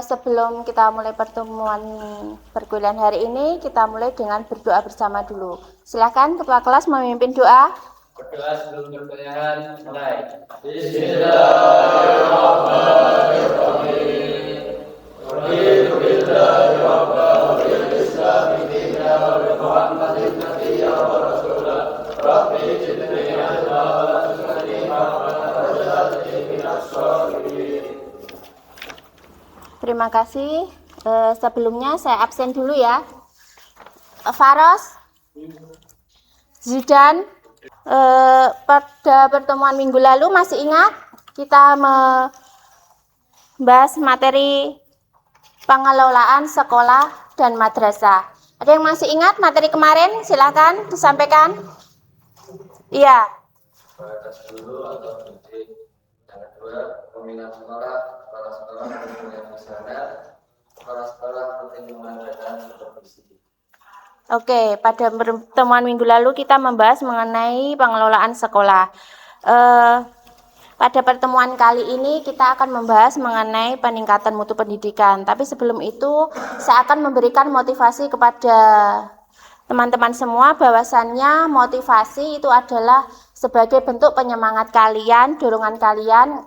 Sebelum kita mulai pertemuan perkuliahan hari ini, kita mulai dengan berdoa bersama dulu. Silakan Ketua Kelas memimpin doa. Berdoa sebelum perkuliahan mulai. Terima kasih. Sebelumnya saya absen dulu ya. Faros, Zidan, pada pertemuan minggu lalu masih ingat kita membahas materi pengelolaan sekolah dan madrasah. Ada yang masih ingat materi kemarin? Silakan disampaikan. Iya. Dulu atau yang kedua, pembinaan sekolah yang masyarakat, sekolah perlindungan dan supervisi. Oke, pada pertemuan minggu lalu kita membahas mengenai pengelolaan sekolah. Pada pertemuan kali ini kita akan membahas mengenai peningkatan mutu pendidikan. Tapi sebelum itu, saya akan memberikan motivasi kepada teman-teman semua bahwasannya motivasi itu adalah sebagai bentuk penyemangat kalian, dorongan kalian.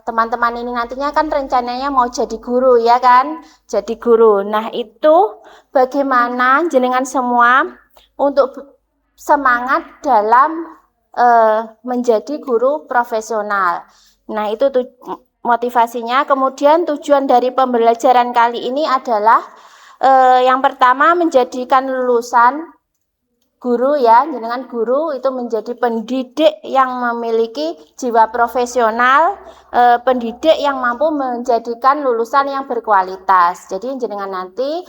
Teman-teman ini nantinya kan rencananya mau jadi guru ya kan, jadi guru. Nah itu bagaimana jenengan semua untuk semangat dalam menjadi guru profesional. Nah itu motivasinya. Kemudian tujuan dari pembelajaran kali ini adalah yang pertama menjadikan lulusan guru ya, jenengan guru itu menjadi pendidik yang memiliki jiwa profesional, pendidik yang mampu menjadikan lulusan yang berkualitas. Jadi jenengan nanti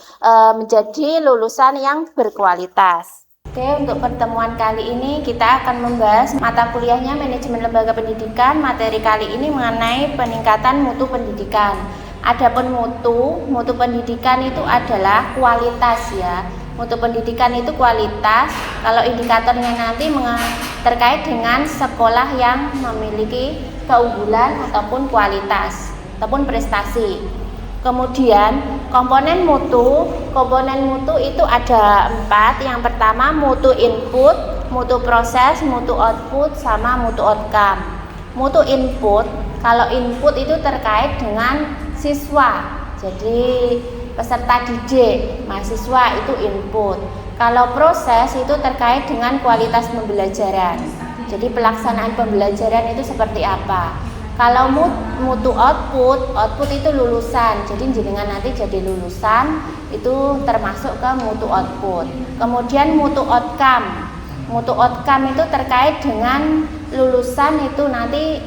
menjadi lulusan yang berkualitas. Oke, untuk pertemuan kali ini kita akan membahas mata kuliahnya manajemen lembaga pendidikan. Materi kali ini mengenai peningkatan mutu pendidikan. Adapun mutu pendidikan itu adalah kualitas ya. Mutu pendidikan itu kualitas. Kalau indikatornya nanti terkait dengan sekolah yang memiliki keunggulan ataupun kualitas ataupun prestasi. Kemudian komponen mutu itu ada 4. Yang pertama mutu input, mutu proses, mutu output, sama mutu outcome. Mutu input, kalau input itu terkait dengan siswa. Jadi peserta didik, mahasiswa itu input. Kalau proses itu terkait dengan kualitas pembelajaran. Jadi pelaksanaan pembelajaran itu seperti apa. Kalau mutu output itu lulusan. Jadi jenengan nanti jadi lulusan itu termasuk ke mutu output. Kemudian mutu outcome. Mutu outcome itu terkait dengan lulusan itu nanti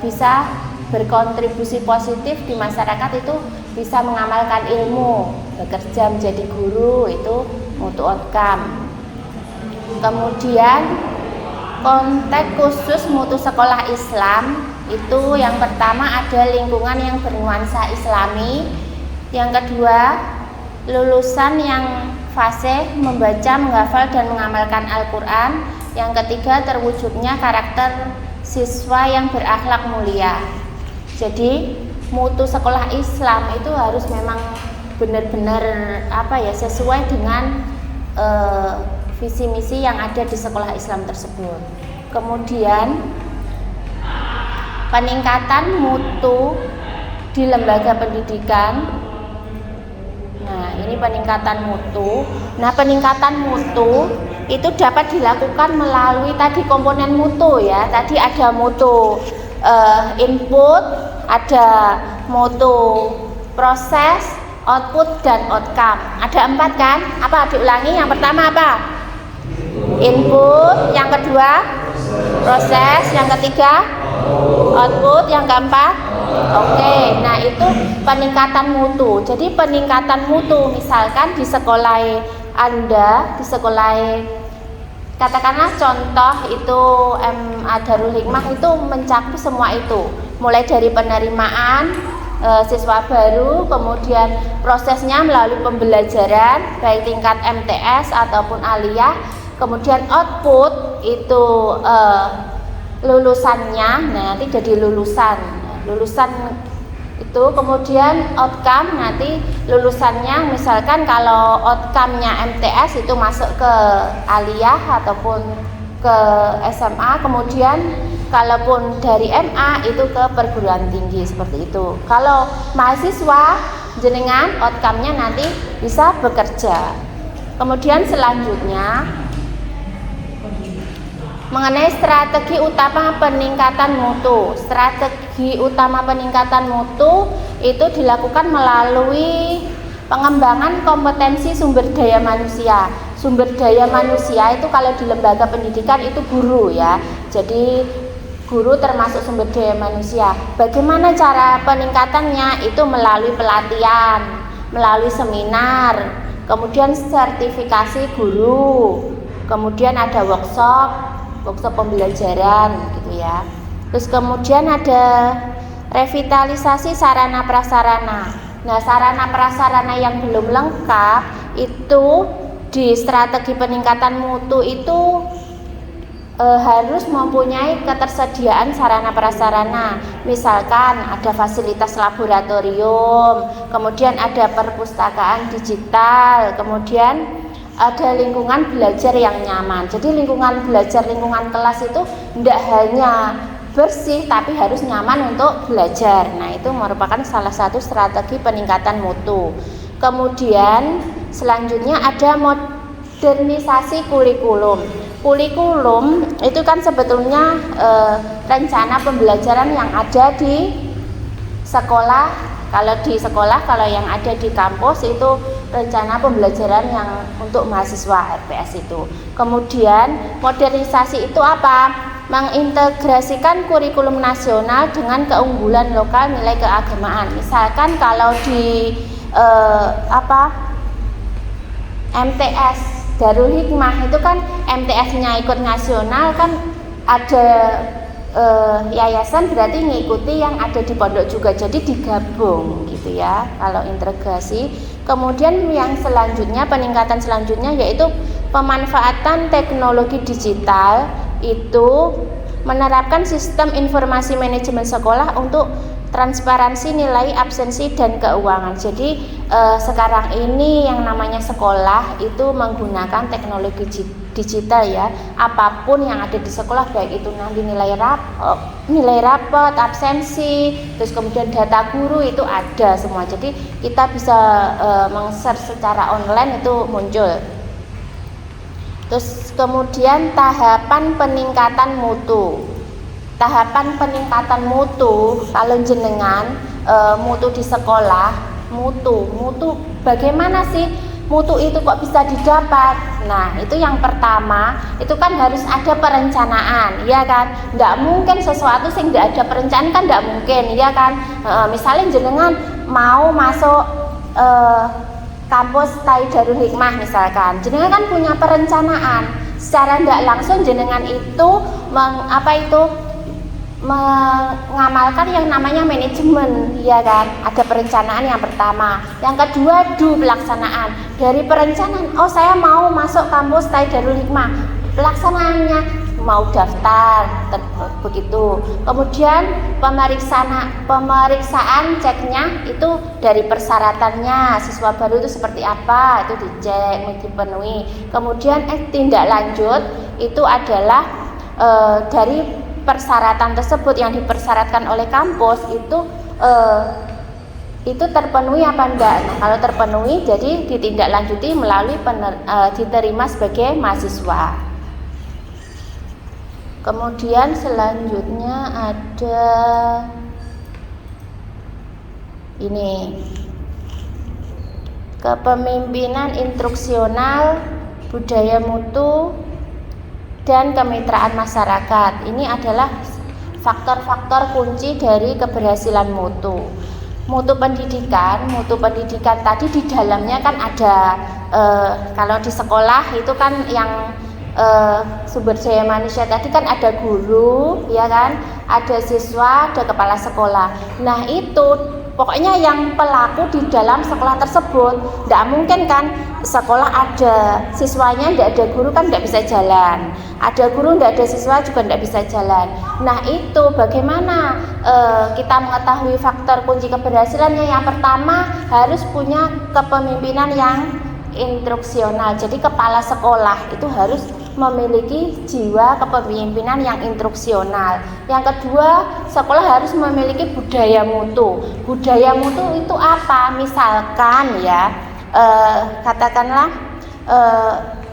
bisa berkontribusi positif di masyarakat, itu bisa mengamalkan ilmu, bekerja menjadi guru, itu mutu outcome. Kemudian konteks khusus mutu sekolah Islam itu yang pertama ada lingkungan yang bernuansa Islami, yang kedua lulusan yang fasih membaca, menghafal dan mengamalkan Al-Quran, yang ketiga terwujudnya karakter siswa yang berakhlak mulia. Jadi mutu sekolah Islam itu harus memang benar-benar sesuai dengan visi misi yang ada di sekolah Islam tersebut. Kemudian peningkatan mutu di lembaga pendidikan. Nah, ini peningkatan mutu. Nah, peningkatan mutu itu dapat dilakukan melalui tadi komponen mutu ya. Tadi ada mutu input, ada mutu proses, output dan outcome. Ada 4 kan? Apa diulangi? Yang pertama apa? Input, yang kedua proses, yang ketiga output, yang keempat oke. Nah itu peningkatan mutu. Jadi peningkatan mutu misalkan di sekolah Anda, di sekolah katakanlah contoh itu Darul Hikmah itu mencakup semua itu, mulai dari penerimaan siswa baru, kemudian prosesnya melalui pembelajaran baik tingkat MTS ataupun aliyah, kemudian output itu lulusannya, nah nanti jadi lulusan itu. Kemudian outcome nanti lulusannya, misalkan kalau outcome-nya MTS itu masuk ke aliyah ataupun ke SMA, kemudian kalaupun dari MA itu ke perguruan tinggi, seperti itu. Kalau mahasiswa jenengan outcome-nya nanti bisa bekerja. Kemudian selanjutnya mengenai strategi utama peningkatan mutu. Strategi utama peningkatan mutu itu dilakukan melalui pengembangan kompetensi sumber daya manusia. Sumber daya manusia itu kalau di lembaga pendidikan itu guru ya. Jadi guru termasuk sumber daya manusia. Bagaimana cara peningkatannya? Itu melalui pelatihan, melalui seminar, kemudian sertifikasi guru, kemudian ada workshop pembelajaran gitu ya. Terus kemudian ada revitalisasi sarana prasarana. Nah, sarana prasarana yang belum lengkap itu di strategi peningkatan mutu itu harus mempunyai ketersediaan sarana prasarana. Misalkan ada fasilitas laboratorium, kemudian ada perpustakaan digital, kemudian ada lingkungan belajar yang nyaman. Jadi lingkungan belajar, lingkungan kelas itu tidak hanya bersih tapi harus nyaman untuk belajar. Nah, itu merupakan salah satu strategi peningkatan mutu. Kemudian selanjutnya ada modernisasi kurikulum. Kurikulum itu kan sebetulnya rencana pembelajaran yang ada di sekolah. Kalau di sekolah, kalau yang ada di kampus itu rencana pembelajaran yang untuk mahasiswa RPS itu. Kemudian modernisasi itu apa? Mengintegrasikan kurikulum nasional dengan keunggulan lokal nilai keagamaan. Misalkan kalau di MTS Darul Hikmah itu kan MTS-nya ikut nasional, kan ada yayasan berarti ngikuti yang ada di pondok juga, jadi digabung gitu ya kalau integrasi. Kemudian yang selanjutnya, peningkatan selanjutnya yaitu pemanfaatan teknologi digital, itu menerapkan sistem informasi manajemen sekolah untuk transparansi nilai, absensi, dan keuangan. Jadi sekarang ini yang namanya sekolah itu menggunakan teknologi digital ya. Apapun yang ada di sekolah, baik itu nanti nilai rapot, absensi, terus kemudian data guru itu ada semua. Jadi kita bisa meng-search secara online itu muncul. Terus kemudian tahapan peningkatan mutu. Tahapan peningkatan mutu, kalau jenengan mutu di sekolah, mutu bagaimana sih mutu itu kok bisa didapat? Nah, itu yang pertama, itu kan harus ada perencanaan, ya kan? Nggak mungkin sesuatu yang nggak ada perencanaan kan nggak mungkin, ya kan? Misalnya jenengan mau masuk kampus Darul Hikmah misalkan, jenengan kan punya perencanaan. Secara nggak langsung jenengan itu mengamalkan yang namanya manajemen, ya kan? Ada perencanaan yang pertama. Yang kedua, pelaksanaan. Dari perencanaan, oh saya mau masuk kampus Darul Hikmah, pelaksanaannya mau daftar, begitu. Kemudian pemeriksaan ceknya itu dari persyaratannya, siswa baru itu seperti apa, itu dicek, dipenuhi. Kemudian tindak lanjut itu adalah dari persyaratan tersebut yang dipersyaratkan oleh kampus itu terpenuhi apa enggak. Nah, kalau terpenuhi jadi ditindaklanjuti melalui diterima sebagai mahasiswa. Kemudian selanjutnya ada ini, kepemimpinan instruksional, budaya mutu, dan kemitraan masyarakat. Ini adalah faktor-faktor kunci dari keberhasilan mutu. Mutu pendidikan tadi di dalamnya kan ada kalau di sekolah itu kan yang sumber daya manusia tadi kan ada guru, ya kan, ada siswa, ada kepala sekolah. Nah, itu Pokoknya yang pelaku di dalam sekolah tersebut. Tidak mungkin kan sekolah ada siswanya, tidak ada guru kan tidak bisa jalan. Ada guru, tidak ada siswa juga tidak bisa jalan. Nah itu bagaimana kita mengetahui faktor kunci keberhasilannya? Yang pertama harus punya kepemimpinan yang instruksional. Jadi kepala sekolah itu harus memiliki jiwa kepemimpinan yang instruksional. Yang kedua, sekolah harus memiliki budaya mutu. Budaya mutu itu apa? Misalkan ya, katakanlah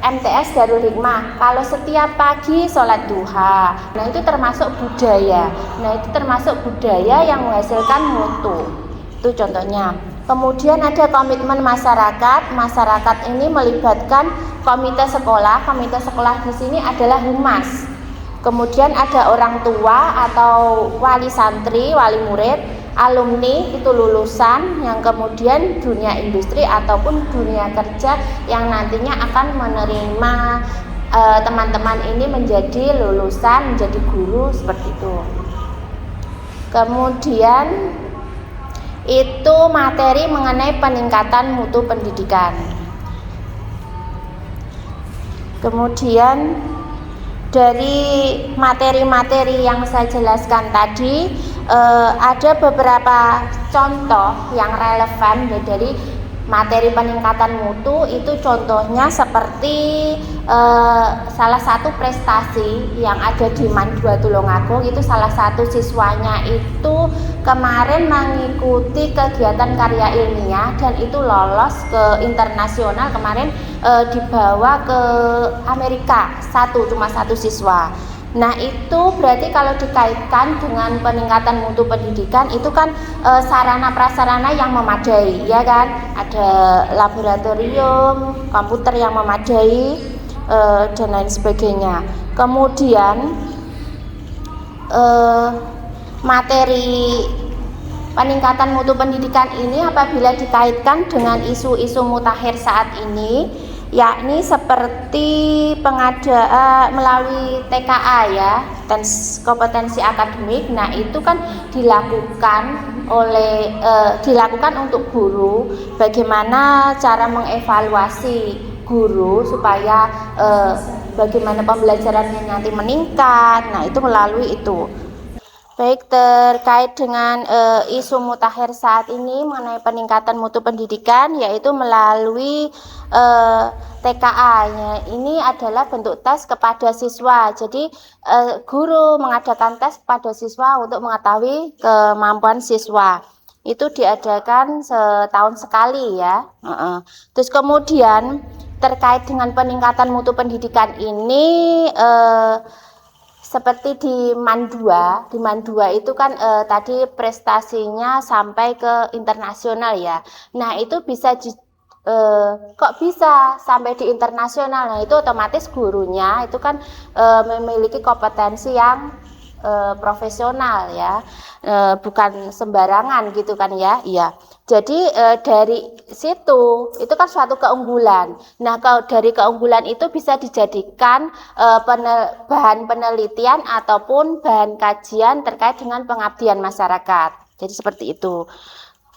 MTS Darul Hikmah, kalau setiap pagi sholat duha, nah itu termasuk budaya. Nah itu termasuk budaya yang menghasilkan mutu. Itu contohnya. Kemudian ada komitmen masyarakat. Masyarakat ini melibatkan komite sekolah. Komite sekolah di sini adalah humas. Kemudian ada orang tua atau wali santri, wali murid, alumni itu lulusan yang kemudian dunia industri ataupun dunia kerja yang nantinya akan menerima teman-teman ini menjadi lulusan, menjadi guru seperti itu. Kemudian itu materi mengenai peningkatan mutu pendidikan. Kemudian dari materi-materi yang saya jelaskan tadi ada beberapa contoh yang relevan dari materi peningkatan mutu. Itu contohnya seperti salah satu prestasi yang ada di MAN 2 Tulungagung. Itu salah satu siswanya itu kemarin mengikuti kegiatan karya ilmiah dan itu lolos ke internasional. Kemarin dibawa ke Amerika, cuma satu siswa. Nah itu berarti kalau dikaitkan dengan peningkatan mutu pendidikan itu kan sarana prasarana yang memadai, ya kan? Ada laboratorium, komputer yang memadai dan lain sebagainya. Kemudian materi peningkatan mutu pendidikan ini apabila dikaitkan dengan isu-isu mutakhir saat ini, yakni seperti pengadaan melalui TKA ya, tes kompetensi akademik. Nah itu kan dilakukan untuk guru, bagaimana cara mengevaluasi guru supaya bagaimana pembelajarannya nanti meningkat. Nah itu melalui itu. Baik, terkait dengan isu mutakhir saat ini mengenai peningkatan mutu pendidikan, yaitu melalui TKA. Ini adalah bentuk tes kepada siswa. Jadi guru mengadakan tes kepada siswa untuk mengetahui kemampuan siswa. Itu diadakan setahun sekali ya. Terus kemudian terkait dengan peningkatan mutu pendidikan ini seperti di MAN 2 itu kan tadi prestasinya sampai ke internasional ya. Nah itu bisa kok bisa sampai di internasional? Nah itu otomatis gurunya itu kan memiliki kompetensi yang profesional ya, bukan sembarangan gitu kan ya. Iya. Jadi dari situ itu kan suatu keunggulan. Nah kalau dari keunggulan itu bisa dijadikan bahan penelitian ataupun bahan kajian terkait dengan pengabdian masyarakat. Jadi seperti itu.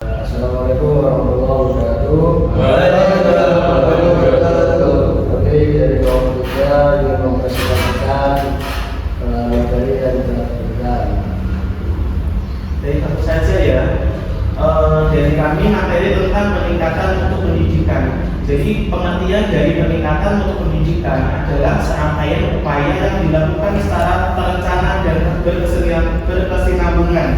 Assalamualaikum warahmatullahi wabarakatuh. Waalaikumsalam warahmatullahi wabarakatuh. Kami dari kaum muda yang mempresentasikan materi dan penelitian. Dari satu saja ya. Dari kami materi tentang peningkatan mutu pendidikan. Jadi pengertian dari peningkatan mutu pendidikan adalah serangkaian upaya yang dilakukan secara terencana dan berkesinambungan,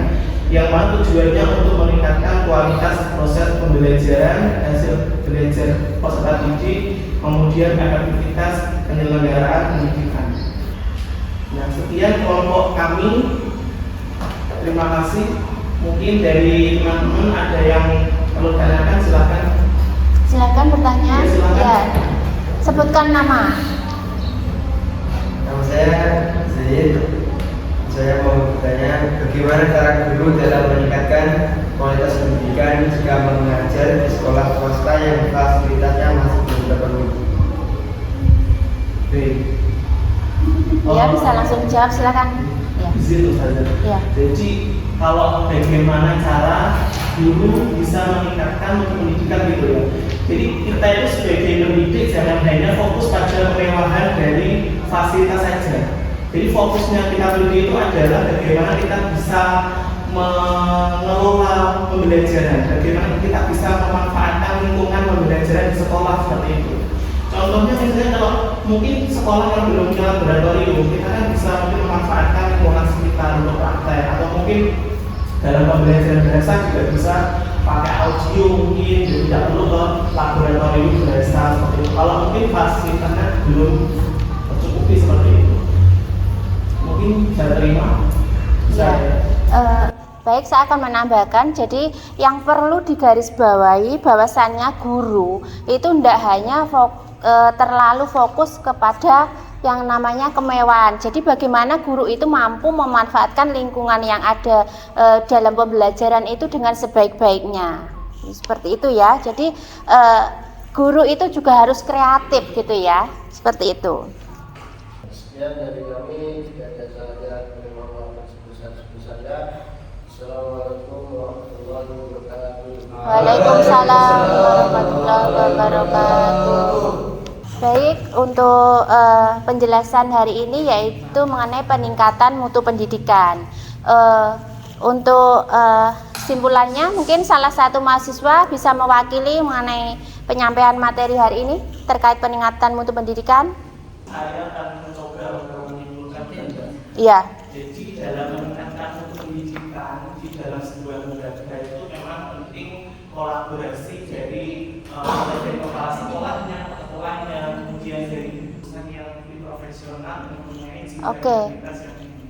yang mana tujuannya untuk meningkatkan kualitas proses pembelajaran, hasil belajar peserta didik, kemudian efektivitas penyelenggaraan pendidikan. Nah, sekian kelompok kami. Terima kasih. Mungkin dari teman-teman ada yang perlu tanyakan, silakan. Silakan bertanya. Ya, silakan. Ya. Sebutkan nama. Nama saya Zaid. Saya mau bertanya, bagaimana cara guru dalam meningkatkan kualitas pendidikan jika mengajar di sekolah swasta yang fasilitasnya masih belum terpenuhi? Ya, bisa langsung jawab, silakan. Ya. Izin saja. Ya. Jadi kalau bagaimana cara guru bisa meningkatkan mutu pendidikan gitu ya. Jadi kita itu sebagai pendidik jangan hanya fokus pada kemewahan dari fasilitas saja. Jadi fokusnya kita pendidik itu adalah bagaimana kita bisa mengelola pembelajaran, bagaimana kita bisa memanfaatkan lingkungan pembelajaran di sekolah seperti itu. Contohnya misalnya kalau mungkin sekolah yang belum punya laboratorium, kita kan bisa mungkin memanfaatkan lingkungan sekitar untuk praktek, atau mungkin dalam pembelajaran bahasa juga bisa pakai audio mungkin, jadi tidak perlu ke laboratorium bahasa seperti itu. Kalau mungkin fasilitasnya belum tercukupi seperti itu, mungkin bisa terima. Bisa Ya. Baik, saya akan menambahkan. Jadi yang perlu digarisbawahi bahwasannya guru itu tidak hanya terlalu fokus kepada yang namanya kemewahan. Jadi bagaimana guru itu mampu memanfaatkan lingkungan yang ada dalam pembelajaran itu dengan sebaik-baiknya. Seperti itu ya. Jadi guru itu juga harus kreatif gitu ya. Seperti itu. Sekian dari kami, jika ada salahnya kami mohon maaf sebesar-besarnya. Assalamualaikum warahmatullahi wabarakatuh. Waalaikumsalam warahmatullahi wabarakatuh. Baik, untuk penjelasan hari ini yaitu mengenai peningkatan mutu pendidikan. Untuk kesimpulannya, mungkin salah satu mahasiswa bisa mewakili mengenai penyampaian materi hari ini terkait peningkatan mutu pendidikan. Saya akan mencoba untuk menyimpulkan. Iya. Jadi dalam meningkatkan mutu pendidikan di dalam sebuah lembaga itu memang penting kolaborasi dari kepala sekolahnya, ketuanya, kemudian dari jurusan yang lebih profesional mempunyai integritas yang tinggi.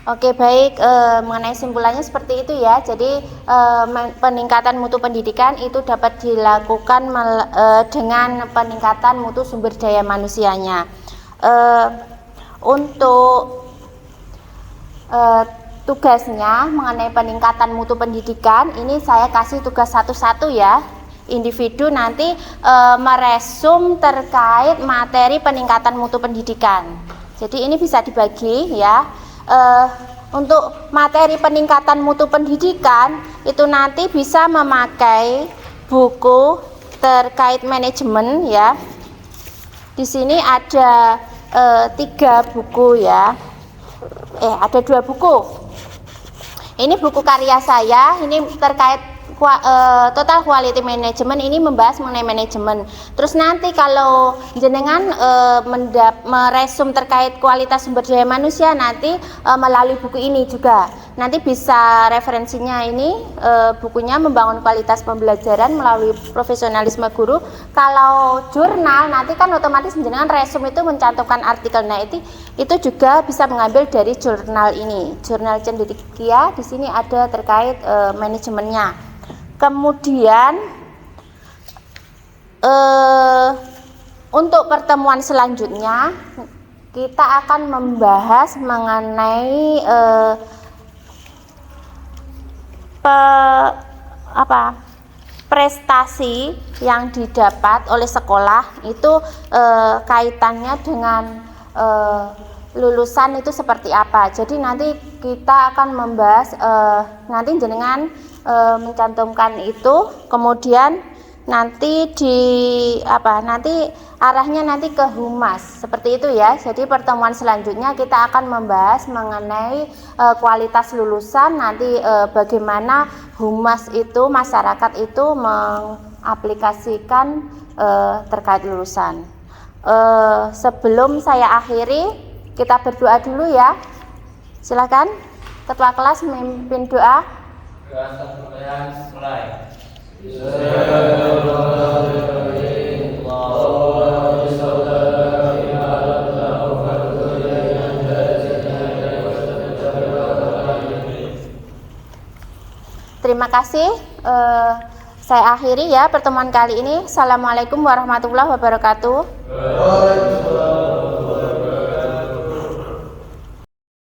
Oke, baik, mengenai simpulannya seperti itu ya. Jadi peningkatan mutu pendidikan itu dapat dilakukan dengan peningkatan mutu sumber daya manusianya. Untuk tugasnya mengenai peningkatan mutu pendidikan ini saya kasih tugas satu-satu ya. Individu nanti meresum terkait materi peningkatan mutu pendidikan. Jadi ini bisa dibagi ya. Untuk materi peningkatan mutu pendidikan itu nanti bisa memakai buku terkait manajemen ya. Di sini ada 3 buku ya. Ada 2 buku. Ini buku karya saya, ini terkait total quality management, ini membahas mengenai manajemen. Terus nanti kalau jenengan meresum terkait kualitas sumber daya manusia nanti melalui buku ini juga. Nanti bisa referensinya ini bukunya membangun kualitas pembelajaran melalui profesionalisme guru. Kalau jurnal nanti kan otomatis jenengan resum itu mencantumkan artikel. Nah itu juga bisa mengambil dari jurnal ini. Jurnal cendekia di sini ada terkait manajemennya. Kemudian untuk pertemuan selanjutnya kita akan membahas mengenai prestasi yang didapat oleh sekolah itu kaitannya dengan lulusan itu seperti apa. Jadi nanti kita akan membahas nanti jenengan mencantumkan itu, kemudian nanti nanti arahnya nanti ke humas seperti itu ya. Jadi pertemuan selanjutnya kita akan membahas mengenai kualitas lulusan, nanti bagaimana humas itu, masyarakat itu mengaplikasikan terkait lulusan. Sebelum saya akhiri, kita berdoa dulu ya. Silakan ketua kelas memimpin doa. Mulai. Terima kasih. Saya akhiri ya pertemuan kali ini. Assalamualaikum warahmatullahi wabarakatuh. Waalaikumsalam.